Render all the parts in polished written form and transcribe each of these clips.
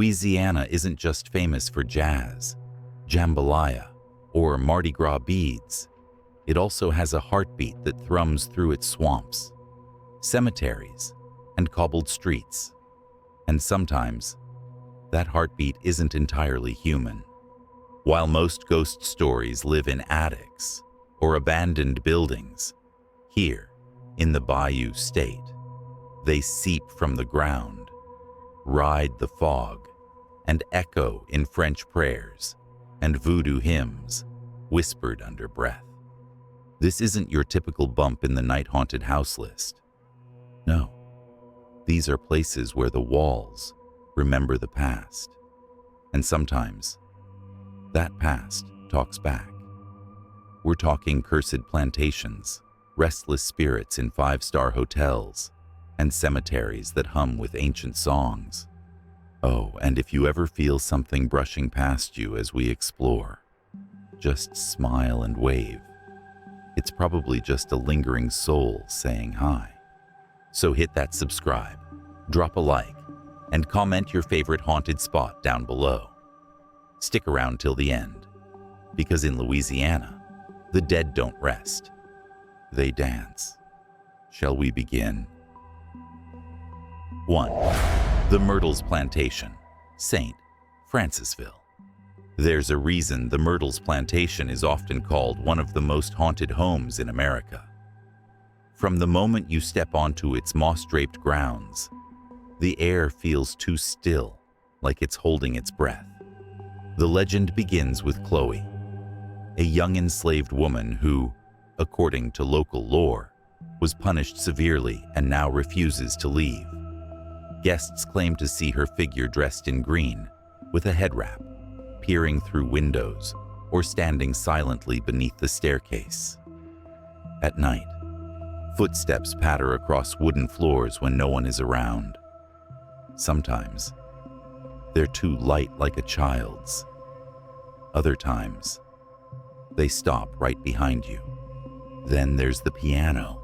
Louisiana isn't just famous for jazz, jambalaya, or Mardi Gras beads. It also has a heartbeat that thrums through its swamps, cemeteries, and cobbled streets. And sometimes, that heartbeat isn't entirely human. While most ghost stories live in attics or abandoned buildings, here, in the Bayou state, they seep from the ground, ride the fog, and echo in French prayers and voodoo hymns whispered under breath. This isn't your typical bump in the night haunted house list. No, these are places where the walls remember the past, and sometimes that past talks back. We're talking cursed plantations, restless spirits in five-star hotels, and cemeteries that hum with ancient songs. Oh, and if you ever feel something brushing past you as we explore, just smile and wave. It's probably just a lingering soul saying hi. So hit that subscribe, drop a like, and comment your favorite haunted spot down below. Stick around till the end, because in Louisiana, the dead don't rest. They dance. Shall we begin? 1. The Myrtles Plantation, St. Francisville. There's a reason the Myrtles Plantation is often called one of the most haunted homes in America. From the moment you step onto its moss-draped grounds, the air feels too still, like it's holding its breath. The legend begins with Chloe, a young enslaved woman who, according to local lore, was punished severely and now refuses to leave. Guests claim to see her figure dressed in green, with a head wrap, peering through windows or standing silently beneath the staircase. At night, footsteps patter across wooden floors when no one is around. Sometimes, they're too light like a child's. Other times, they stop right behind you. Then there's the piano.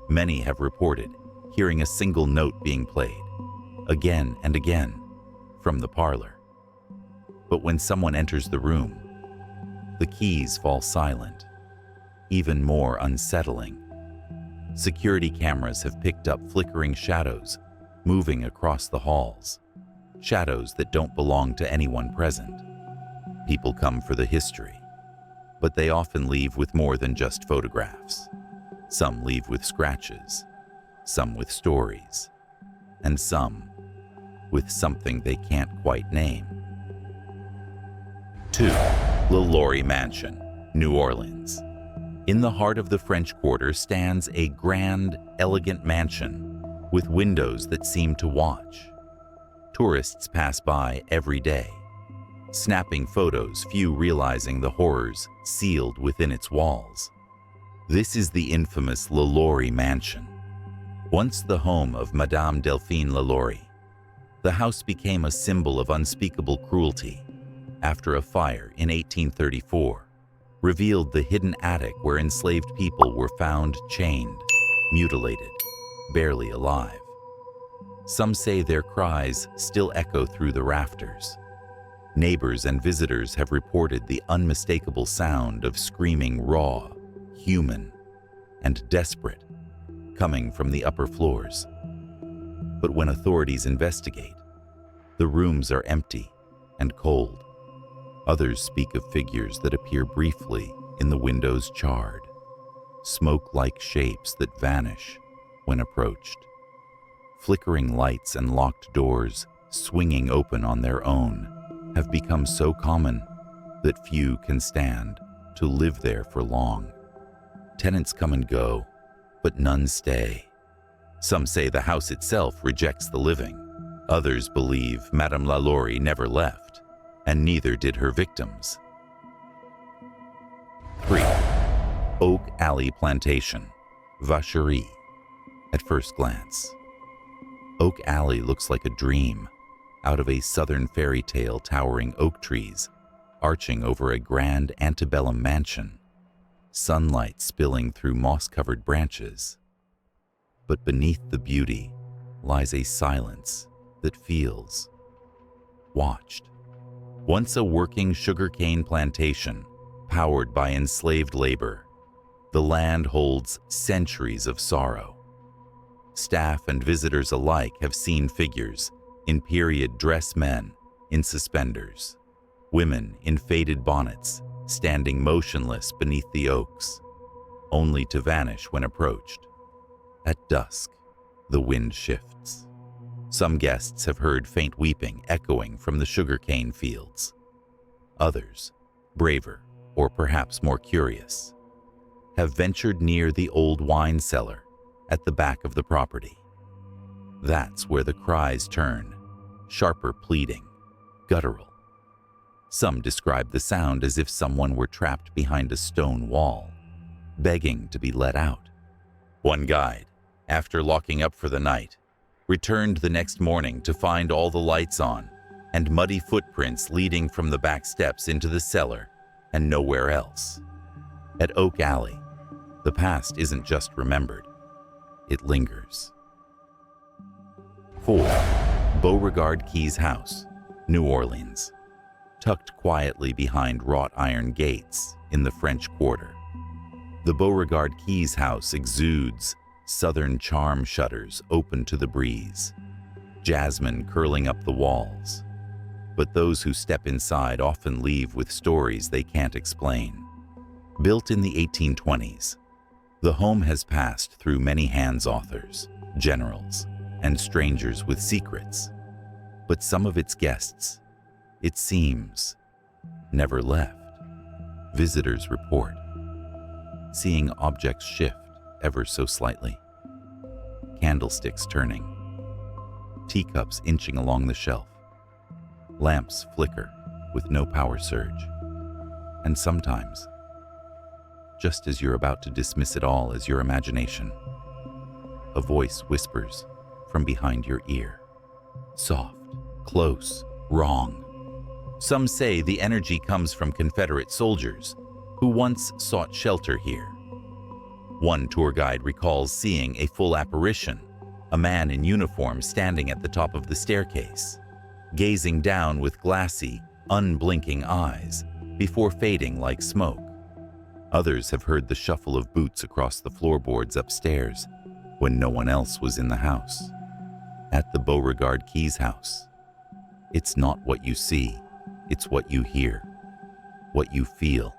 Many have reported hearing a single note being played, again and again, from the parlor. But when someone enters the room, the keys fall silent, even more unsettling. Security cameras have picked up flickering shadows moving across the halls, shadows that don't belong to anyone present. People come for the history, but they often leave with more than just photographs. Some leave with scratches, some with stories, and some with something they can't quite name. 2. LaLaurie Mansion, New Orleans. In the heart of the French Quarter stands a grand, elegant mansion with windows that seem to watch. Tourists pass by every day, snapping photos, few realizing the horrors sealed within its walls. This is the infamous LaLaurie Mansion. Once the home of Madame Delphine LaLaurie, the house became a symbol of unspeakable cruelty after a fire in 1834 revealed the hidden attic where enslaved people were found chained, mutilated, barely alive. Some say their cries still echo through the rafters. Neighbors and visitors have reported the unmistakable sound of screaming raw, human, and desperate, coming from the upper floors. But when authorities investigate, the rooms are empty and cold. Others speak of figures that appear briefly in the windows charred, smoke-like shapes that vanish when approached. Flickering lights and locked doors swinging open on their own have become so common that few can stand to live there for long. Tenants come and go, but none stay. Some say the house itself rejects the living. Others believe Madame LaLaurie never left, and neither did her victims. 3. Oak Alley Plantation, Vacherie. At first glance, Oak Alley looks like a dream out of a southern fairy tale, towering oak trees arching over a grand antebellum mansion, sunlight spilling through moss-covered branches. But beneath the beauty lies a silence that feels watched. Once a working sugarcane plantation, powered by enslaved labor, the land holds centuries of sorrow. Staff and visitors alike have seen figures in period dress, men in suspenders, women in faded bonnets standing motionless beneath the oaks, only to vanish when approached. At dusk, the wind shifts. Some guests have heard faint weeping echoing from the sugarcane fields. Others, braver or perhaps more curious, have ventured near the old wine cellar at the back of the property. That's where the cries turn, sharper pleading, guttural. Some describe the sound as if someone were trapped behind a stone wall, begging to be let out. One guide, after locking up for the night, returned the next morning to find all the lights on and muddy footprints leading from the back steps into the cellar and nowhere else. At Oak Alley, the past isn't just remembered, it lingers. 4. Beauregard-Keyes House, New Orleans. Tucked quietly behind wrought iron gates in the French Quarter, the Beauregard-Keyes house exudes southern charm, shutters open to the breeze, jasmine curling up the walls. But those who step inside often leave with stories they can't explain. Built in the 1820s, the home has passed through many hands, authors, generals, and strangers with secrets. But some of its guests, it seems, never left. Visitors report seeing objects shift ever so slightly, candlesticks turning, teacups inching along the shelf, lamps flicker with no power surge, and sometimes, just as you're about to dismiss it all as your imagination, a voice whispers from behind your ear, soft, close, wrong. Some say the energy comes from Confederate soldiers who once sought shelter here. One tour guide recalls seeing a full apparition, a man in uniform standing at the top of the staircase, gazing down with glassy, unblinking eyes before fading like smoke. Others have heard the shuffle of boots across the floorboards upstairs when no one else was in the house. At the Beauregard-Keyes house, it's not what you see, it's what you hear, what you feel,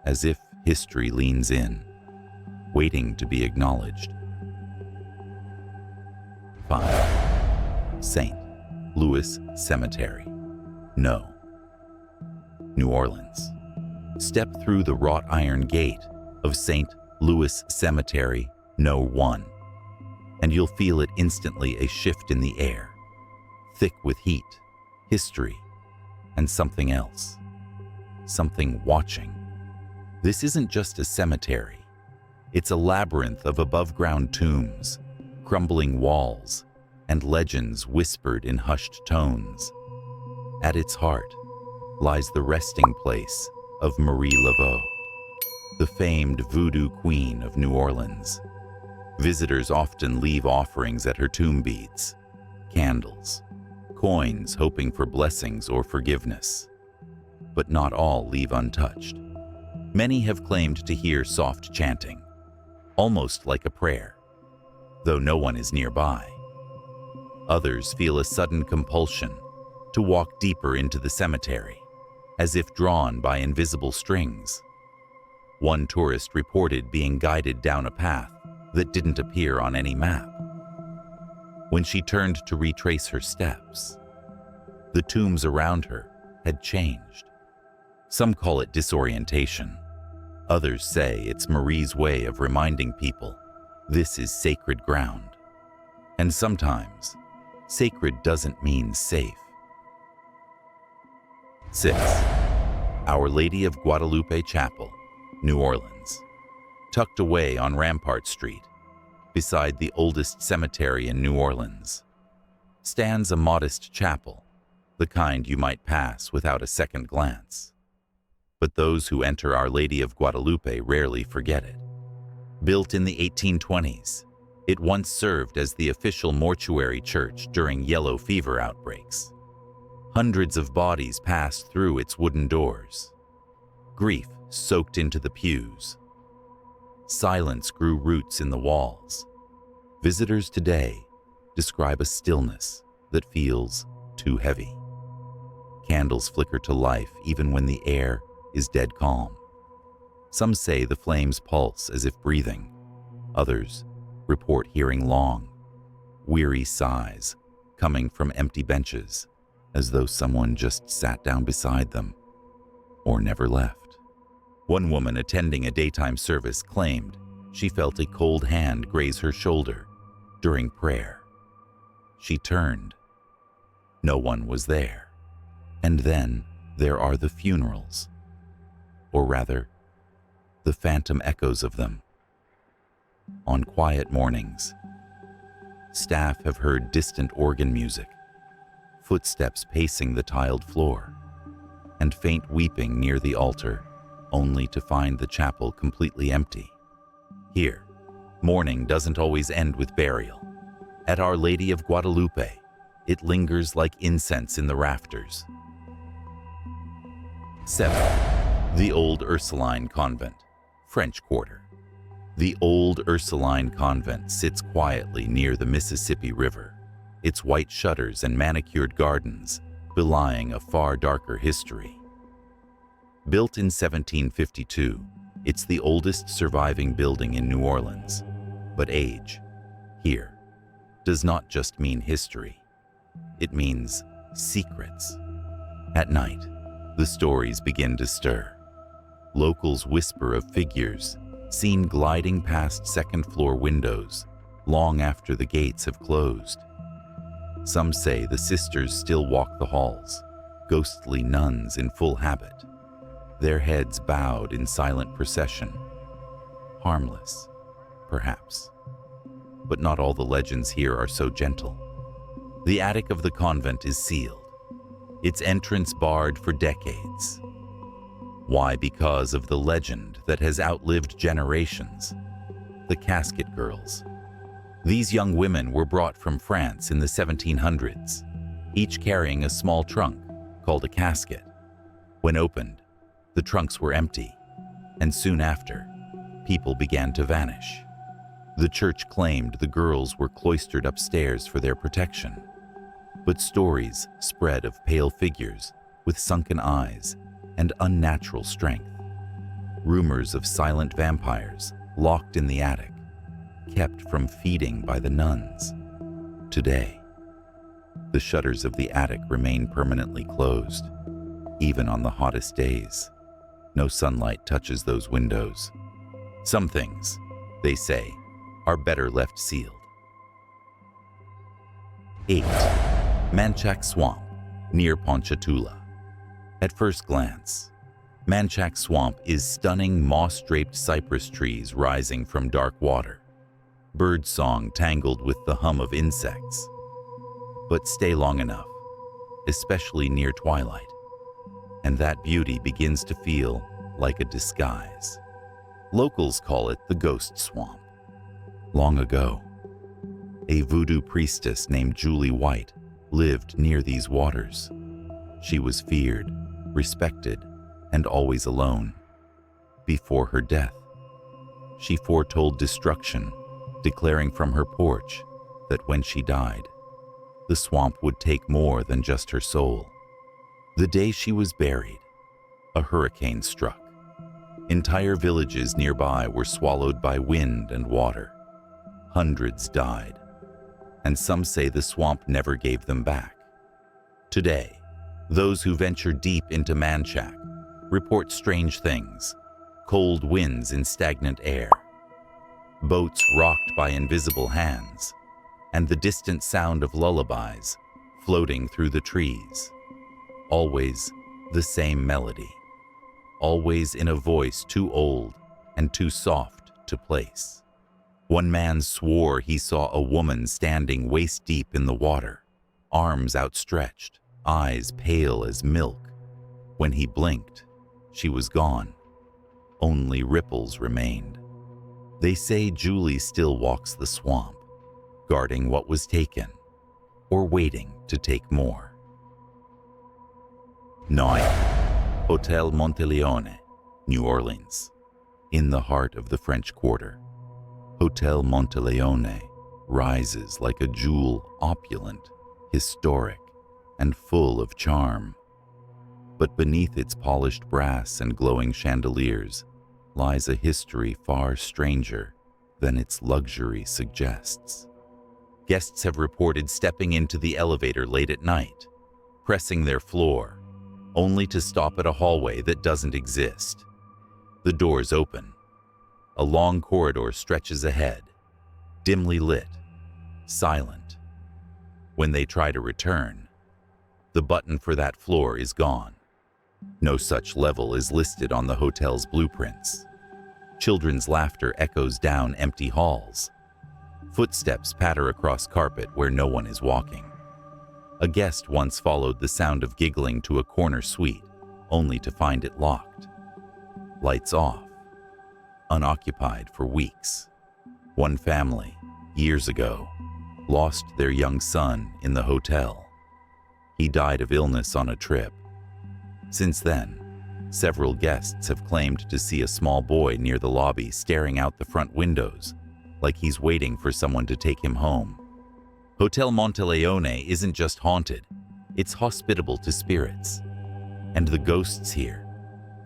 as if history leans in, waiting to be acknowledged. 5. St. Louis Cemetery, No. New Orleans. Step through the wrought iron gate of St. Louis Cemetery, No. 1, and you'll feel it instantly, a shift in the air, thick with heat, history, and something else, something watching. This isn't just a cemetery. It's a labyrinth of above-ground tombs, crumbling walls, and legends whispered in hushed tones. At its heart lies the resting place of Marie Laveau, the famed voodoo queen of New Orleans. Visitors often leave offerings at her tomb, beads, candles, coins, hoping for blessings or forgiveness. But not all leave untouched. Many have claimed to hear soft chanting, almost like a prayer, though no one is nearby. Others feel a sudden compulsion to walk deeper into the cemetery, as if drawn by invisible strings. One tourist reported being guided down a path that didn't appear on any map. When she turned to retrace her steps, the tombs around her had changed. Some call it disorientation. Others say it's Marie's way of reminding people this is sacred ground. And sometimes, sacred doesn't mean safe. 6. Our Lady of Guadalupe Chapel, New Orleans. Tucked away on Rampart Street, beside the oldest cemetery in New Orleans, stands a modest chapel, the kind you might pass without a second glance. But those who enter Our Lady of Guadalupe rarely forget it. Built in the 1820s, it once served as the official mortuary church during yellow fever outbreaks. Hundreds of bodies passed through its wooden doors. Grief soaked into the pews. Silence grew roots in the walls. Visitors today describe a stillness that feels too heavy. Candles flicker to life even when the air is dead calm. Some say the flames pulse as if breathing. Others report hearing long, weary sighs coming from empty benches, as though someone just sat down beside them or never left. One woman attending a daytime service claimed she felt a cold hand graze her shoulder during prayer. She turned. No one was there. And then there are the funerals, or rather, the phantom echoes of them. On quiet mornings, staff have heard distant organ music, footsteps pacing the tiled floor, and faint weeping near the altar, only to find the chapel completely empty. Here, mourning doesn't always end with burial. At Our Lady of Guadalupe, it lingers like incense in the rafters. 7. The Old Ursuline Convent, French Quarter. The Old Ursuline Convent sits quietly near the Mississippi River, its white shutters and manicured gardens belying a far darker history. Built in 1752, it's the oldest surviving building in New Orleans. But age, here, does not just mean history. It means secrets. At night, the stories begin to stir. Locals whisper of figures seen gliding past second-floor windows long after the gates have closed. Some say the sisters still walk the halls, ghostly nuns in full habit, their heads bowed in silent procession. Harmless, perhaps. But not all the legends here are so gentle. The attic of the convent is sealed, its entrance barred for decades. Why? Because of the legend that has outlived generations. The casket girls. These young women were brought from France in the 1700s, each carrying a small trunk called a casket. When opened, the trunks were empty, and soon after, people began to vanish. The church claimed the girls were cloistered upstairs for their protection, but stories spread of pale figures with sunken eyes and unnatural strength. Rumors of silent vampires locked in the attic, kept from feeding by the nuns. Today, the shutters of the attic remain permanently closed. Even on the hottest days, no sunlight touches those windows. Some things, they say, are better left sealed. 8. Manchac Swamp, near Ponchatoula. At first glance, Manchac Swamp is stunning moss-draped cypress trees rising from dark water, birdsong tangled with the hum of insects. But stay long enough, especially near twilight, and that beauty begins to feel like a disguise. Locals call it the Ghost Swamp. Long ago, a voodoo priestess named Julie White lived near these waters. She was feared, respected, and always alone. Before her death, she foretold destruction, declaring from her porch that when she died, the swamp would take more than just her soul. The day she was buried, a hurricane struck. Entire villages nearby were swallowed by wind and water. Hundreds died, and some say the swamp never gave them back. Today, those who venture deep into Manchac report strange things: cold winds in stagnant air, boats rocked by invisible hands, and the distant sound of lullabies floating through the trees. Always the same melody, always in a voice too old and too soft to place. One man swore he saw a woman standing waist-deep in the water, arms outstretched, eyes pale as milk. When he blinked, she was gone. Only ripples remained. They say Julie still walks the swamp, guarding what was taken, or waiting to take more. 9. Hotel Monteleone, New Orleans. In the heart of the French Quarter, Hotel Monteleone rises like a jewel, opulent, historic, and full of charm. But beneath its polished brass and glowing chandeliers lies a history far stranger than its luxury suggests. Guests have reported stepping into the elevator late at night, pressing their floor, only to stop at a hallway that doesn't exist. The doors open. A long corridor stretches ahead, dimly lit, silent. When they try to return, the button for that floor is gone. No such level is listed on the hotel's blueprints. Children's laughter echoes down empty halls. Footsteps patter across carpet where no one is walking. A guest once followed the sound of giggling to a corner suite, only to find it locked. Lights off. Unoccupied for weeks. One family, years ago, lost their young son in the hotel. He died of illness on a trip. Since then, several guests have claimed to see a small boy near the lobby staring out the front windows, like he's waiting for someone to take him home. Hotel Monteleone isn't just haunted, it's hospitable to spirits. And the ghosts here,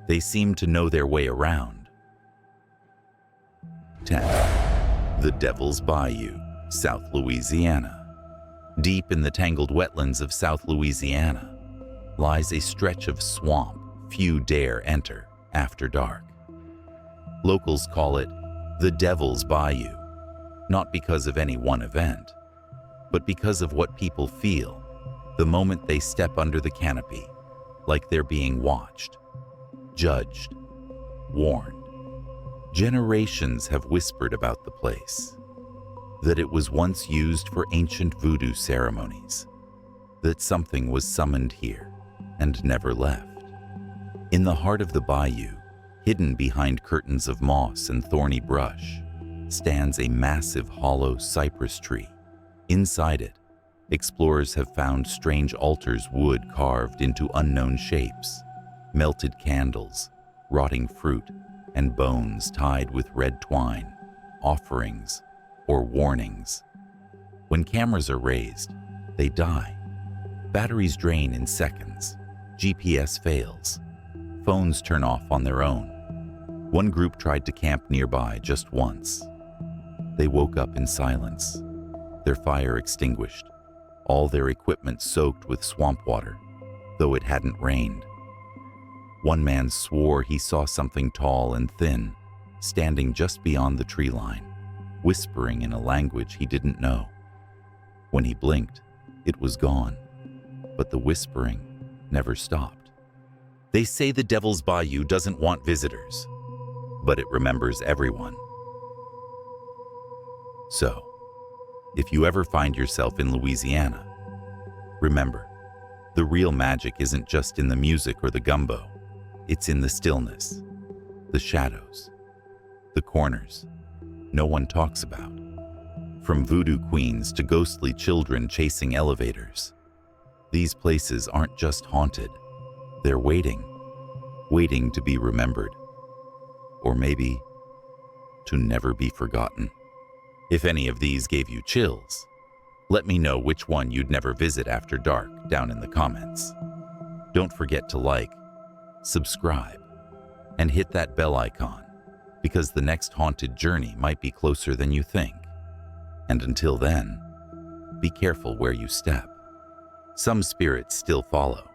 they seem to know their way around. 10. The Devil's Bayou, South Louisiana. Deep in the tangled wetlands of South Louisiana lies a stretch of swamp few dare enter after dark. Locals call it the Devil's Bayou, not because of any one event, but because of what people feel the moment they step under the canopy, like they're being watched, judged, warned. Generations have whispered about the place, that it was once used for ancient voodoo ceremonies, that something was summoned here and never left. In the heart of the bayou, hidden behind curtains of moss and thorny brush, stands a massive hollow cypress tree. Inside it, explorers have found strange altars, wood carved into unknown shapes, melted candles, rotting fruit, and bones tied with red twine, offerings or warnings. When cameras are raised, they die. Batteries drain in seconds. GPS fails. Phones turn off on their own. One group tried to camp nearby just once. They woke up in silence, their fire extinguished, all their equipment soaked with swamp water, though it hadn't rained. One man swore he saw something tall and thin, standing just beyond the tree line, whispering in a language he didn't know. When he blinked, it was gone, but the whispering never stopped. They say the Devil's Bayou doesn't want visitors, but it remembers everyone. So, if you ever find yourself in Louisiana, remember, the real magic isn't just in the music or the gumbo. It's in the stillness, the shadows, the corners no one talks about. From voodoo queens to ghostly children chasing elevators, these places aren't just haunted, they're waiting to be remembered, or maybe to never be forgotten. If any of these gave you chills, let me know which one you'd never visit after dark down in the comments. Don't forget to like, subscribe, and hit that bell icon, because the next haunted journey might be closer than you think. And until then, be careful where you step. Some spirits still follow,